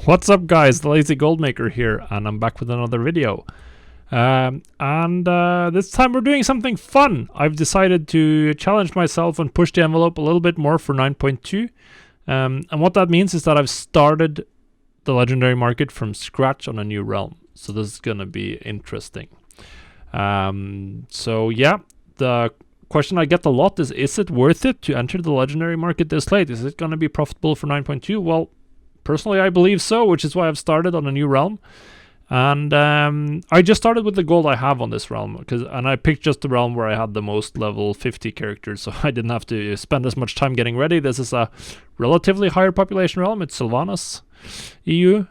What's up guys, the Lazy Goldmaker here, and I'm back with another video. This time we're doing something fun. I've decided to challenge myself and push the envelope a little bit more for 9.2. And what that means is that I've started the legendary market from scratch on a new realm. So this is going to be interesting. So yeah, the question I get a lot is it worth it to enter the legendary market this late? Is it going to be profitable for 9.2? Well, personally, I believe so, which is why I've started on a new realm. And I just started with the gold I have on this realm, and I picked just the realm where I had the most level 50 characters, so I didn't have to spend as much time getting ready. This is a relatively higher population realm. It's Sylvanas EU.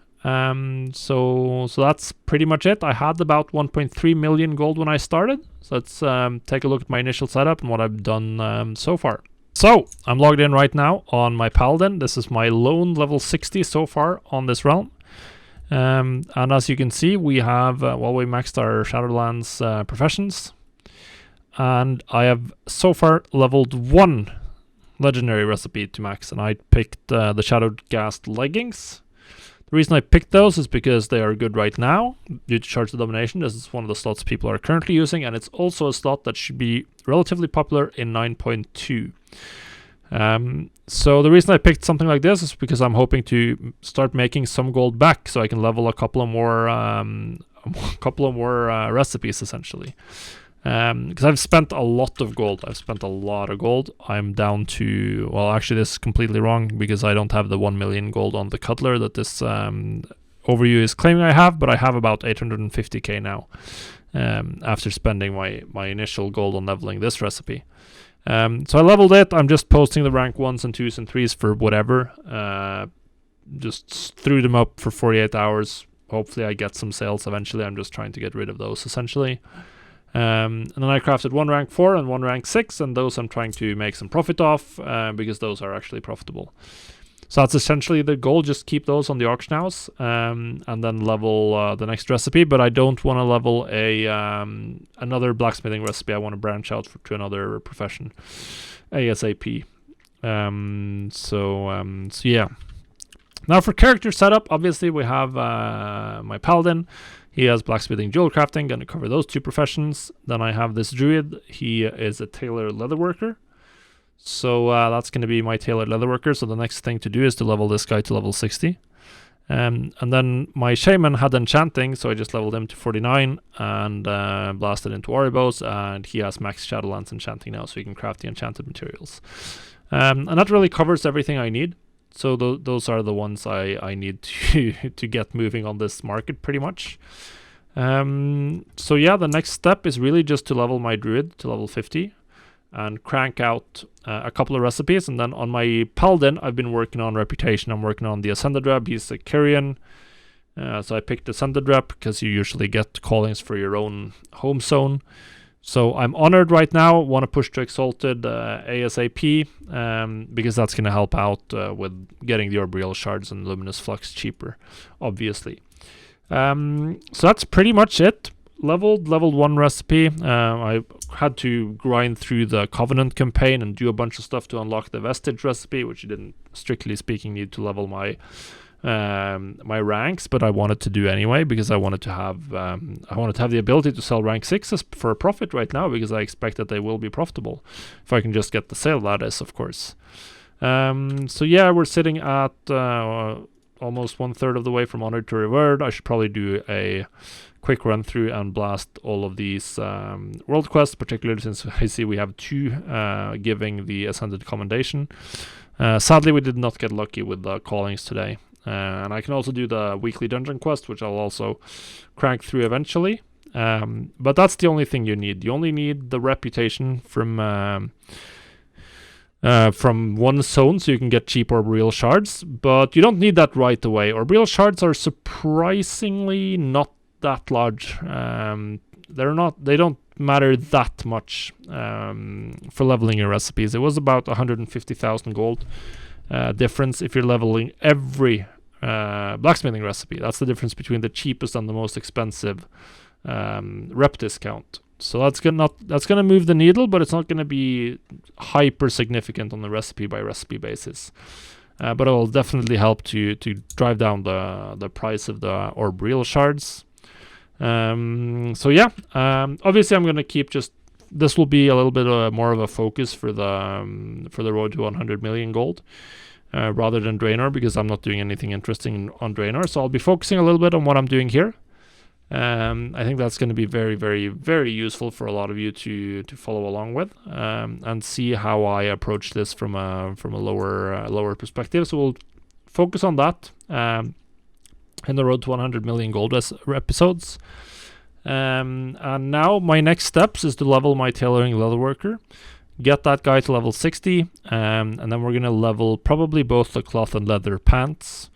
So that's pretty much it. I had about 1.3 million gold when I started. So let's take a look at my initial setup and what I've done so far. So I'm logged in right now on my Paladin. This is my lone level 60 so far on this realm. And as you can see, we have, we maxed our Shadowlands professions. And I have so far leveled one legendary recipe to max, and I picked the Shadowcast leggings. The reason I picked those is because they are good right now due to Shards of Domination. This is one of the slots people are currently using, and it's also a slot that should be relatively popular in 9.2. So the reason I picked something like this is because I'm hoping to start making some gold back, so I can level a couple of more recipes essentially. Because I've spent a lot of gold. I'm down to, well, actually this is completely wrong because I don't have the 1 million gold on the Cutler that this overview is claiming I have, but I have about 850k now after spending my initial gold on leveling this recipe. So I leveled it. I'm just posting the rank 1s and 2s and 3s for whatever. Just threw them up for 48 hours. Hopefully I get some sales eventually. I'm just trying to get rid of those essentially. And then I crafted one rank 4 and one rank 6, and those I'm trying to make some profit off because those are actually profitable. So that's essentially the goal, just keep those on the auction house and then level the next recipe. But I don't want to level another blacksmithing recipe. I want to branch out to another profession ASAP. So yeah. Now for character setup, obviously we have my Paladin. He has blacksmithing, jewel crafting, going to cover those two professions. Then I have this druid. He is a tailor leatherworker. So that's going to be my tailored leatherworker. So the next thing to do is to level this guy to level 60. And then my shaman had enchanting, so I just leveled him to 49 and blasted into Oribos, and he has max Shadowlands enchanting now, so he can craft the enchanted materials. And that really covers everything I need. So those are the ones I need to get moving on this market pretty much. So yeah, the next step is really just to level my druid to level 50 and crank out a couple of recipes. And then on my Paladin, I've been working on reputation. I'm working on the Ascended Rep. He's a Kyrian. So I picked Ascended Rep because you usually get callings for your own home zone. So I'm honored right now. Want to push to Exalted ASAP because that's going to help out with getting the Orbial Shards and Luminous Flux cheaper, obviously. So that's pretty much it. Leveled one recipe. I had to grind through the Covenant campaign and do a bunch of stuff to unlock the Vestige recipe, which you didn't, strictly speaking, need to level my ranks, but I wanted to do anyway because I wanted to have the ability to sell rank 6s for a profit right now, because I expect that they will be profitable if I can just get the sale, that is, of course. So yeah, we're sitting at almost 1/3 of the way from honored to revered. I should probably do a quick run through and blast all of these world quests, particularly since I see we have 2 giving the Ascended Commendation. Sadly, we did not get lucky with the callings today. And I can also do the weekly dungeon quest, which I'll also crank through eventually. But that's the only thing you need. You only need the reputation from one zone, so you can get cheap Orbial Shards. But you don't need that right away. Orbial Shards are surprisingly not that large. They don't matter that much for leveling your recipes. It was about 150,000 gold difference if you're leveling every blacksmithing recipe. That's the difference between the cheapest and the most expensive rep discount. So that's gonna move the needle, but it's not gonna be hyper significant on the recipe by recipe basis. but it will definitely help to drive down the price of the orb shards. So yeah, obviously I'm gonna keep this will be a little bit more of a focus for the road to 100 million gold, rather than Draenor, because I'm not doing anything interesting on Draenor. So I'll be focusing a little bit on what I'm doing here. I think that's going to be very, very, very useful for a lot of you to follow along with, and see how I approach this from a lower perspective. So we'll focus on that in the road to 100 million gold episodes. And now my next steps is to level my tailoring leatherworker, get that guy to level 60, and then we're going to level probably both the cloth and leather pants,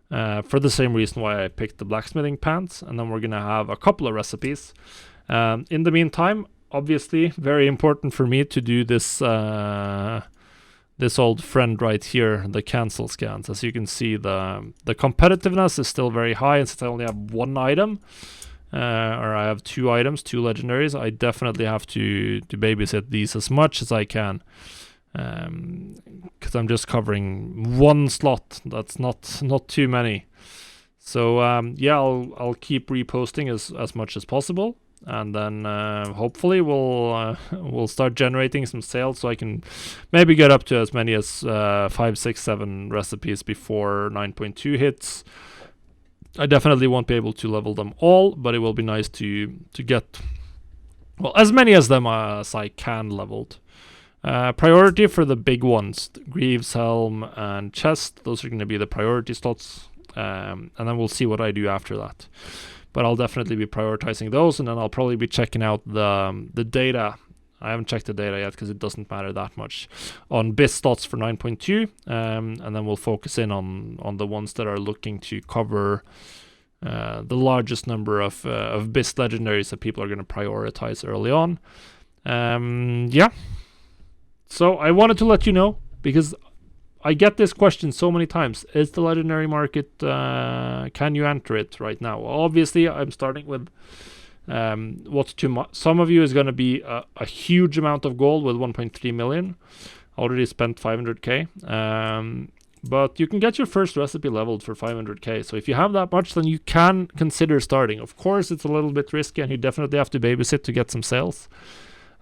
for the same reason why I picked the blacksmithing pants, and then we're going to have a couple of recipes. In the meantime, obviously, very important for me to do this this old friend right here, the cancel scans. As you can see, the competitiveness is still very high, and since I only have one item, or I have 2 items, 2 legendaries, I definitely have to babysit these as much as I can, because I'm just covering 1 slot. That's not too many. So yeah, I'll keep reposting as much as possible, and then hopefully we'll start generating some sales, so I can maybe get up to as many as 5, 6, 7 recipes before 9.2 hits. I definitely won't be able to level them all, but it will be nice to get, well, as many of them as I can leveled. Priority for the big ones, Greaves, Helm, and Chest. Those are going to be the priority slots, and then we'll see what I do after that. But I'll definitely be prioritizing those, and then I'll probably be checking out the data. I haven't checked the data yet because it doesn't matter that much on BIS slots for 9.2, and then we'll focus in on the ones that are looking to cover the largest number of BIS legendaries that people are going to prioritize early on. Yeah. So I wanted to let you know, because I get this question so many times. Is the legendary market, can you enter it right now? Well, obviously, I'm starting with what's too much. Some of you is going to be a huge amount of gold with 1.3 million. Already spent 500k. But you can get your first recipe leveled for 500k. So if you have that much, then you can consider starting. Of course, it's a little bit risky, and you definitely have to babysit to get some sales.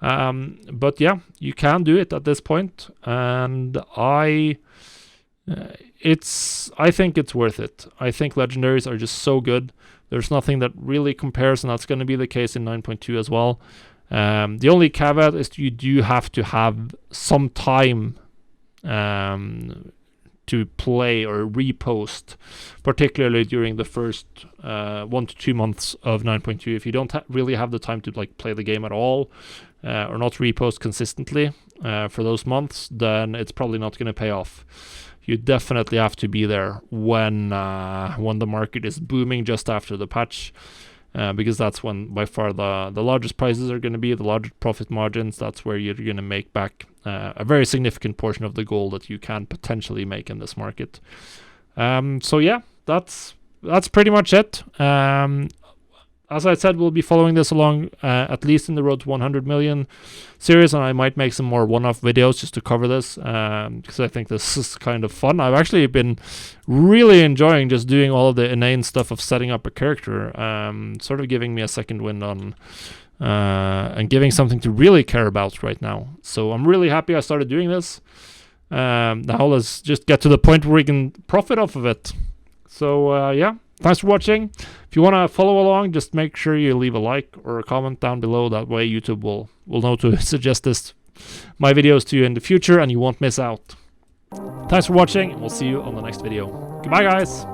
But yeah, you can do it at this point, and I think it's worth it. I think legendaries are just so good. There's nothing that really compares, and that's going to be the case in 9.2 as well. The only caveat is you do have to have some time to play or repost, particularly during the first 1 to 2 months of 9.2. If you don't really have the time to play the game at all, or not repost consistently for those months, then it's probably not going to pay off. You definitely have to be there when the market is booming just after the patch, because that's when by far the largest prices are going to be, the largest profit margins. That's where you're going to make back a very significant portion of the gold that you can potentially make in this market. So yeah, that's pretty much it. As I said, we'll be following this along, at least in the road to 100 million series, and I might make some more one-off videos just to cover this, because I think this is kind of fun. I've actually been really enjoying just doing all of the inane stuff of setting up a character, sort of giving me a second wind on, and giving something to really care about right now. So I'm really happy I started doing this. Now let's just get to the point where we can profit off of it. So yeah. Thanks for watching. If you want to follow along, just make sure you leave a like or a comment down below. That way YouTube will know to suggest my videos to you in the future, and you won't miss out. Thanks for watching, and we'll see you on the next video. Goodbye, guys.